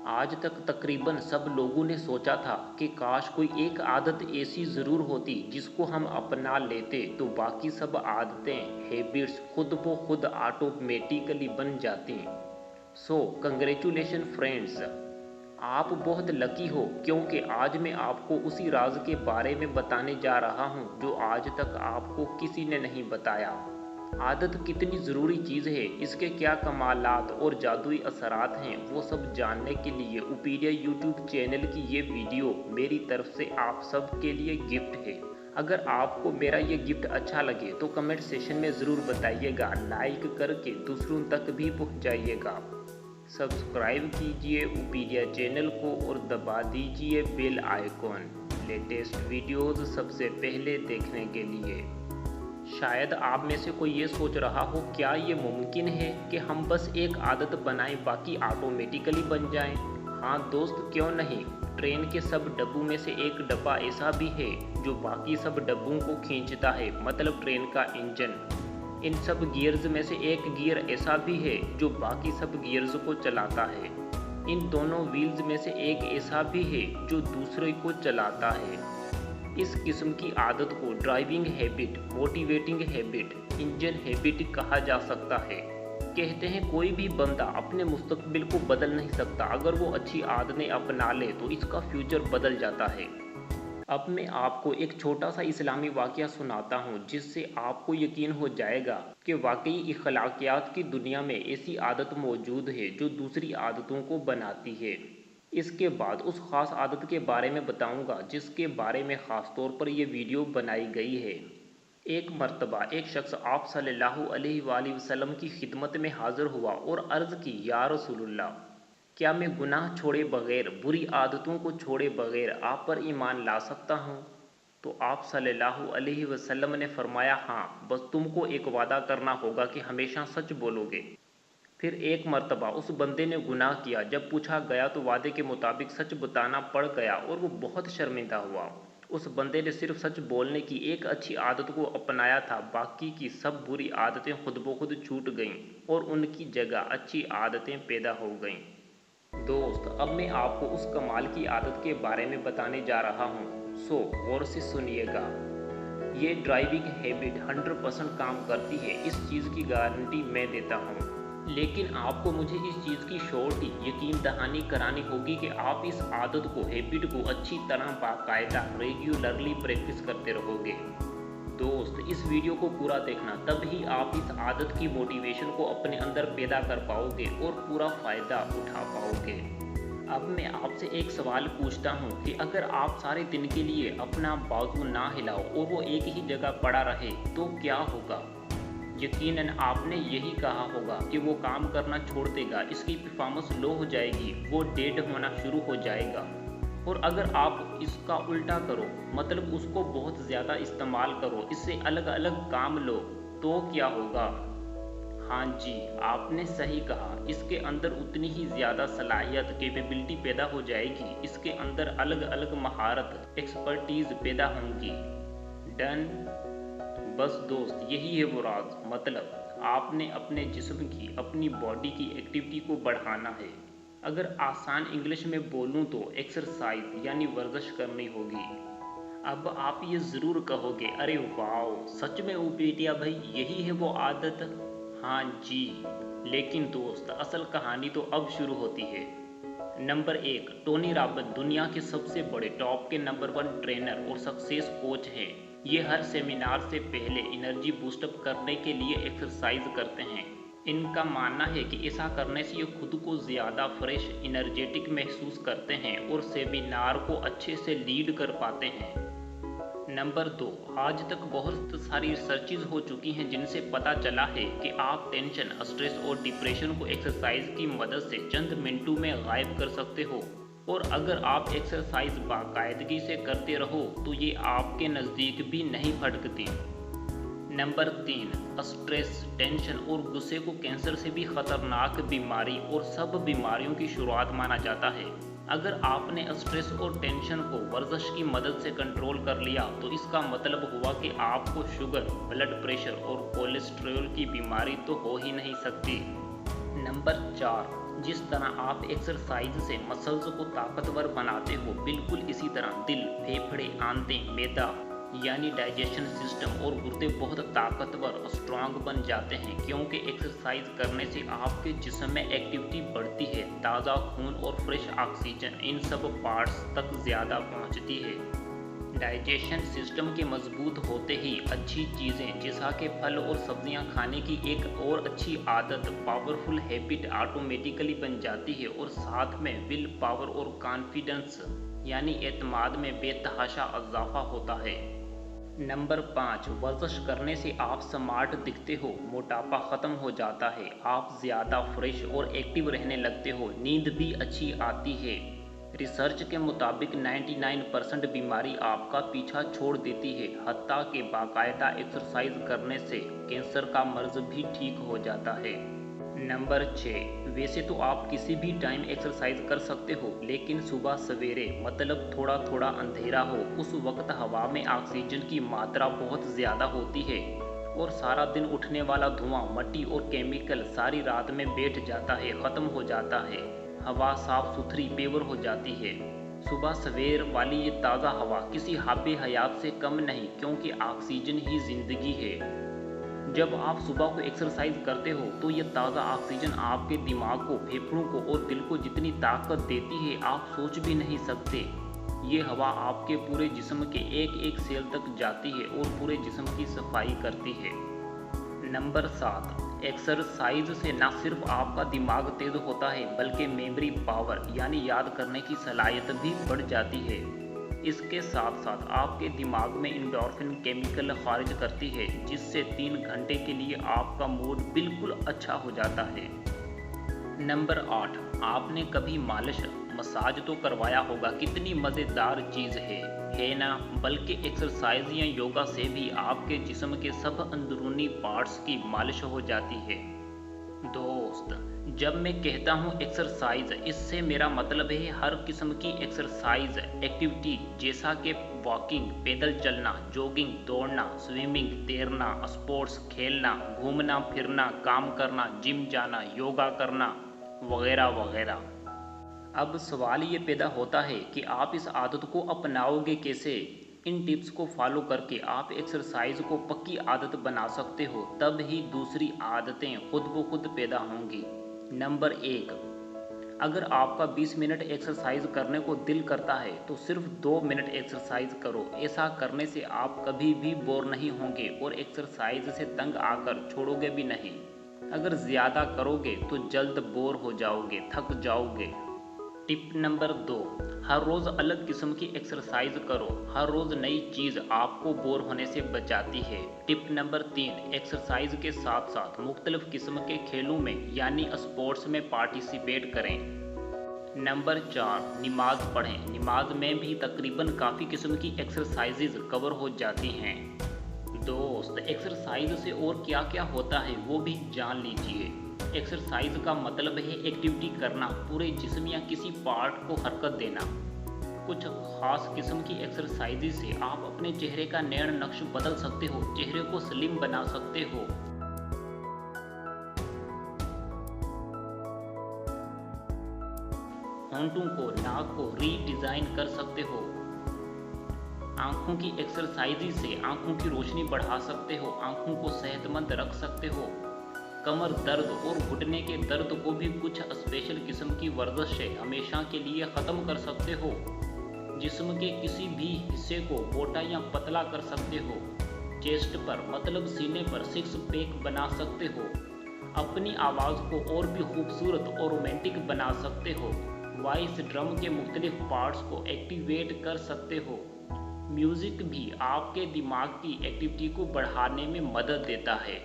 आज तक तकरीबन सब लोगों ने सोचा था कि काश कोई एक आदत ऐसी ज़रूर होती जिसको हम अपना लेते तो बाकी सब आदतें हैबिट्स खुद ब खुद ऑटोमेटिकली बन जाती। सो कंग्रेचुलेशन फ्रेंड्स, आप बहुत लकी हो क्योंकि आज मैं आपको उसी राज के बारे में बताने जा रहा हूँ जो आज तक आपको किसी ने नहीं बताया। आदत कितनी ज़रूरी चीज़ है, इसके क्या कमालात और जादुई असरात हैं, वो सब जानने के लिए उपीडिया यूट्यूब चैनल की ये वीडियो मेरी तरफ से आप सब के लिए गिफ्ट है। अगर आपको मेरा ये गिफ्ट अच्छा लगे तो कमेंट सेशन में ज़रूर बताइएगा, लाइक करके दूसरों तक भी पहुँचाइएगा। सब्सक्राइब कीजिए उपीडिया चैनल को और दबा दीजिए बेल आइकॉन लेटेस्ट वीडियोज़ सबसे पहले देखने के लिए। शायद आप में से कोई ये सोच रहा हो, क्या ये मुमकिन है कि हम बस एक आदत बनाएं बाकी ऑटोमेटिकली बन जाएं? हाँ दोस्त, क्यों नहीं। ट्रेन के सब डब्बों में से एक डब्बा ऐसा भी है जो बाकी सब डब्बों को खींचता है, मतलब ट्रेन का इंजन। इन सब गियर्स में से एक गियर ऐसा भी है जो बाकी सब गियर्स को चलाता है। इन दोनों व्हील्स में से एक ऐसा भी है जो दूसरे को चलाता है। इस किस्म की आदत को driving habit, motivating habit, engine habit कहा जा सकता है। कहते हैं कोई भी बंदा अपने मुस्तकबिल को बदल नहीं सकता, अगर वो अच्छी आदतें अपना ले तो इसका फ्यूचर बदल जाता है। अब मैं आपको एक छोटा सा इस्लामी वाक़या सुनाता हूँ जिससे आपको यकीन हो जाएगा कि वाकई इखलाकियात की दुनिया में ऐसी आदत मौजूद है जो दूसरी आदतों को बनाती है। इसके बाद उस ख़ास आदत के बारे में बताऊंगा जिसके बारे में ख़ास तौर पर यह वीडियो बनाई गई है। एक मर्तबा एक शख्स आप सल्लल्लाहु अलैहि वसल्लम की खिदमत में हाज़िर हुआ और अर्ज़ की, या रसूलुल्लाह, क्या मैं गुनाह छोड़े बग़ैर, बुरी आदतों को छोड़े बग़ैर आप पर ईमान ला सकता हूँ? तो आप सल्लल्लाहु अलैहि वसल्लम ने फरमाया, हाँ, बस तुमको एक वादा करना होगा कि हमेशा सच बोलोगे। फिर एक मर्तबा उस बंदे ने गुनाह किया, जब पूछा गया तो वादे के मुताबिक सच बताना पड़ गया और वो बहुत शर्मिंदा हुआ। उस बंदे ने सिर्फ सच बोलने की एक अच्छी आदत को अपनाया था, बाकी की सब बुरी आदतें खुद ब खुद छूट गईं और उनकी जगह अच्छी आदतें पैदा हो गईं। दोस्त, अब मैं आपको उस कमाल की आदत के बारे में बताने जा रहा हूँ, सो गौर से सुनिएगा। ये ड्राइविंग हैबिट 100% काम करती है, इस चीज़ की गारंटी मैं देता हूँ। लेकिन आपको मुझे इस चीज़ की श्योरिटी, यकीन दहानी करानी होगी कि आप इस आदत को, हैबिट को अच्छी तरह बाकायदा रेगुलरली प्रैक्टिस करते रहोगे। दोस्त, इस वीडियो को पूरा देखना, तब ही आप इस आदत की मोटिवेशन को अपने अंदर पैदा कर पाओगे और पूरा फ़ायदा उठा पाओगे। अब मैं आपसे एक सवाल पूछता हूँ कि अगर आप सारे दिन के लिए अपना बाजू ना हिलाओ और वो एक ही जगह पड़ा रहे तो क्या होगा? यकीनन आपने यही कहा होगा कि वो काम करना छोड़ देगा, इसकी परफॉर्मेंस लो हो जाएगी, वो डेड होना शुरू हो जाएगा। और अगर आप इसका उल्टा करो, मतलब उसको बहुत ज़्यादा इस्तेमाल करो, इससे अलग अलग काम लो, तो क्या होगा? हाँ जी, आपने सही कहा, इसके अंदर उतनी ही ज़्यादा सलाहियत, कैपेबिलिटी पैदा हो जाएगी, इसके अंदर अलग अलग महारत, एक्सपर्टीज़ पैदा होंगी। डन। बस दोस्त, यही है वो राज, मतलब आपने अपने जिस्म की, अपनी बॉडी की एक्टिविटी को बढ़ाना है। अगर आसान इंग्लिश में बोलूं तो एक्सरसाइज यानी वर्जिश करनी होगी। अब आप ये ज़रूर कहोगे, अरे वाओ, सच में उपीडिया भाई, यही है वो आदत? हाँ जी, लेकिन दोस्त, असल कहानी तो अब शुरू होती है। नंबर 1, टोनी रॉबिन्स दुनिया के सबसे बड़े टॉप के नंबर 1 ट्रेनर और सक्सेस कोच हैं। ये हर सेमिनार से पहले एनर्जी बूस्टअप करने के लिए एक्सरसाइज करते हैं। इनका मानना है कि ऐसा करने से ये खुद को ज़्यादा फ्रेश, एनर्जेटिक महसूस करते हैं और सेमिनार को अच्छे से लीड कर पाते हैं। नंबर 2, आज तक बहुत सारी रिसर्चेज हो चुकी हैं जिनसे पता चला है कि आप टेंशन, स्ट्रेस और डिप्रेशन को एक्सरसाइज की मदद से चंद मिनटों में गायब कर सकते हो। और अगर आप एक्सरसाइज बाकायदगी से करते रहो तो ये आपके नज़दीक भी नहीं फटकती। नंबर 3, स्ट्रेस, टेंशन और गुस्से को कैंसर से भी ख़तरनाक बीमारी और सब बीमारियों की शुरुआत माना जाता है। अगर आपने स्ट्रेस और टेंशन को वर्जिश की मदद से कंट्रोल कर लिया तो इसका मतलब हुआ कि आपको शुगर, ब्लड प्रेशर और कोलेस्ट्रॉल की बीमारी तो हो ही नहीं सकती। नंबर 4, जिस तरह आप एक्सरसाइज से मसल्स को ताकतवर बनाते हो, बिल्कुल इसी तरह दिल, फेफड़े, आंतें, मैदा यानी डाइजेशन सिस्टम और गुर्दे बहुत ताकतवर और स्ट्रांग बन जाते हैं, क्योंकि एक्सरसाइज करने से आपके जिस्म में एक्टिविटी बढ़ती है, ताज़ा खून और फ्रेश ऑक्सीजन इन सब पार्ट्स तक ज़्यादा पहुंचती है। डाइजेशन सिस्टम के मजबूत होते ही अच्छी चीज़ें जैसा कि फल और सब्जियां खाने की एक और अच्छी आदत, पावरफुल हैबिट ऑटोमेटिकली बन जाती है और साथ में विल पावर और कॉन्फिडेंस यानी एतमाद में बेतहाशा इजाफा होता है। नंबर 5, वर्जिश करने से आप स्मार्ट दिखते हो, मोटापा ख़त्म हो जाता है, आप ज़्यादा फ्रेश और एक्टिव रहने लगते हो, नींद भी अच्छी आती है। रिसर्च के मुताबिक 99% बीमारी आपका पीछा छोड़ देती है, हत्ता कि बाकायदा एक्सरसाइज करने से कैंसर का मर्ज भी ठीक हो जाता है। नंबर 6, वैसे तो आप किसी भी टाइम एक्सरसाइज कर सकते हो, लेकिन सुबह सवेरे मतलब थोड़ा थोड़ा अंधेरा हो, उस वक्त हवा में ऑक्सीजन की मात्रा बहुत ज़्यादा होती है और सारा दिन उठने वाला धुआं, मट्टी और केमिकल सारी रात में बैठ जाता है, ख़त्म हो जाता है, हवा साफ सुथरी पेवर हो जाती है। सुबह सवेर वाली ये ताज़ा हवा किसी हाबे हयात से कम नहीं, क्योंकि ऑक्सीजन ही ज़िंदगी है। जब आप सुबह को एक्सरसाइज करते हो तो ये ताज़ा ऑक्सीजन आपके दिमाग को, फेफड़ों को और दिल को जितनी ताकत देती है आप सोच भी नहीं सकते। ये हवा आपके पूरे जिस्म के एक एक सेल तक जाती है और पूरे जिस्म की सफाई करती है। नंबर 7, एक्सरसाइज से न सिर्फ आपका दिमाग तेज होता है बल्कि मेमोरी पावर यानी याद करने की सलाहियत भी बढ़ जाती है। इसके साथ साथ आपके दिमाग में एंडोर्फिन केमिकल खारिज करती है, जिससे 3 घंटे के लिए आपका मूड बिल्कुल अच्छा हो जाता है। नंबर 8, आपने कभी मालिश, मसाज तो करवाया होगा, कितनी मज़ेदार चीज़ है ना। बल्कि एक्सरसाइज या योगा से भी आपके जिस्म के सब अंदरूनी पार्ट्स की मालिश हो जाती है। दोस्त, जब मैं कहता हूँ एक्सरसाइज, इससे मेरा मतलब है हर किस्म की एक्सरसाइज एक्टिविटी, जैसा कि वॉकिंग, पैदल चलना, जॉगिंग, दौड़ना, स्विमिंग, तैरना, स्पोर्ट्स खेलना, घूमना फिरना, काम करना, जिम जाना, योगा करना वगैरह वगैरह। अब सवाल ये पैदा होता है कि आप इस आदत को अपनाओगे कैसे। इन टिप्स को फॉलो करके आप एक्सरसाइज को पक्की आदत बना सकते हो, तब ही दूसरी आदतें खुद ब खुद पैदा होंगी। नंबर 1, अगर आपका 20 मिनट एक्सरसाइज करने को दिल करता है तो सिर्फ 2 मिनट एक्सरसाइज करो। ऐसा करने से आप कभी भी बोर नहीं होंगे और एक्सरसाइज से तंग आकर छोड़ोगे भी नहीं। अगर ज़्यादा करोगे तो जल्द बोर हो जाओगे, थक जाओगे। टिप नंबर 2, हर रोज़ अलग किस्म की एक्सरसाइज करो, हर रोज़ नई चीज़ आपको बोर होने से बचाती है। टिप नंबर 3, एक्सरसाइज के साथ साथ मुख्तलिफ किस्म के खेलों में यानी स्पोर्ट्स में पार्टिसिपेट करें। नंबर 4, नमाज पढ़ें, नमाज में भी तकरीबन काफ़ी किस्म की एक्सरसाइजेज कवर हो जाती हैं। दोस्त, एक्सरसाइज से और क्या क्या होता है वो भी जान लीजिए। एक्सरसाइज का मतलब है एक्टिविटी करना, पूरे जिस्म या किसी पार्ट को हरकत देना। कुछ खास किस्म की एक्सरसाइज से आप अपने चेहरे का नैण नक्श बदल सकते हो, चेहरे को स्लिम बना सकते हो। होंठों को, नाक को रीडिजाइन कर सकते हो। आंखों की एक्सरसाइज से आंखों की रोशनी बढ़ा सकते हो, आंखों को सेहतमंद रख सकते हो। कमर दर्द और घुटने के दर्द को भी कुछ स्पेशल किस्म की वर्जिश से हमेशा के लिए ख़त्म कर सकते हो। जिस्म के किसी भी हिस्से को मोटा या पतला कर सकते हो। चेस्ट पर मतलब सीने पर 6 पैक बना सकते हो। अपनी आवाज़ को और भी खूबसूरत और रोमांटिक बना सकते हो। वॉइस ड्रम के मुख्तलिफ पार्ट्स को एक्टिवेट कर सकते हो। म्यूज़िक भी आपके दिमाग की एक्टिविटी को बढ़ाने में मदद देता है।